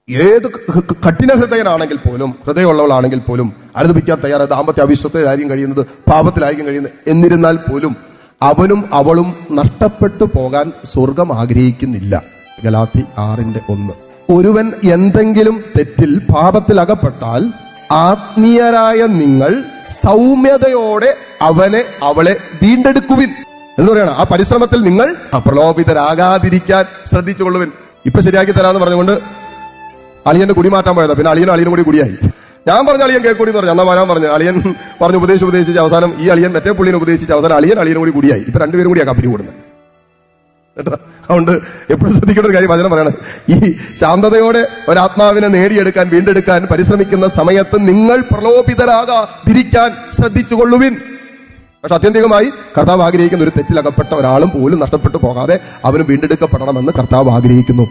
ഏത് കഠിന ഹൃദയനാണെങ്കിൽ പോലും, ഹൃദയമുള്ളവളാണെങ്കിൽ പോലും അനുദപിക്കാൻ തയ്യാറായ ദാമ്പത്യ അവിശ്വസ്തയിലായിരിക്കും കഴിയുന്നത്, പാപത്തിലായിരിക്കും കഴിയുന്നത്. എന്നിരുന്നാൽ പോലും അവനും അവളും നഷ്ടപ്പെട്ടു പോകാൻ സ്വർഗം ആഗ്രഹിക്കുന്നില്ല. ഗലാത്തി 6:1. ഒരുവൻ എന്തെങ്കിലും തെറ്റിൽ പാപത്തിൽ അകപ്പെട്ടാൽ ആത്മീയരായ നിങ്ങൾ സൗമ്യതയോടെ അവനെ അവളെ വീണ്ടെടുക്കുവിൻ എന്ന് പറയണം. ആ പരിശ്രമത്തിൽ നിങ്ങൾ പ്രലോഭിതരാകാതിരിക്കാൻ ശ്രദ്ധിച്ചുകൊള്ളുവിൻ. ഇപ്പൊ ശരിയാക്കി തരാന്ന് പറഞ്ഞുകൊണ്ട് അളിയന്റെ കുടി മാറ്റാൻ പോയതാ. പിന്നെ അളിയനും കൂടി കുടിയായി. ഞാൻ പറഞ്ഞ അളിയൻ കേൾക്കൂടി എന്ന് പറഞ്ഞു. എന്നാ വരാൻ പറഞ്ഞു. അളിയൻ പറഞ്ഞു ഉപദേശിച്ച് അവസാനം ഈ അളിയൻ മറ്റേ പുള്ളിനെ ഉപദേശിച്ച് അവസാനം അളിയനും കൂടി കുടിയായി. ഇപ്പൊ രണ്ടുപേരും കൂടിയാ കമ്പനി കൂടുന്നത് കേട്ടോ. അതുകൊണ്ട് എപ്പോഴും ശ്രദ്ധിക്കേണ്ട ഒരു കാര്യം വചനം പറയണം. ഈ ശാന്തതയോടെ ഒരാത്മാവിനെ നേടിയെടുക്കാൻ, വീണ്ടെടുക്കാൻ പരിശ്രമിക്കുന്ന സമയത്ത് നിങ്ങൾ പ്രലോഭിതരാകാതിരിക്കാൻ ശ്രദ്ധിച്ചുകൊള്ളുവിൻ. പക്ഷെ ആത്യന്തികമായി കർത്താവ് ആഗ്രഹിക്കുന്ന ഒരു തെറ്റിലകപ്പെട്ട ഒരാളും പോലും നഷ്ടപ്പെട്ടു പോകാതെ അവന് വീണ്ടെടുക്കപ്പെടണമെന്ന് കർത്താവ് ആഗ്രഹിക്കുന്നു.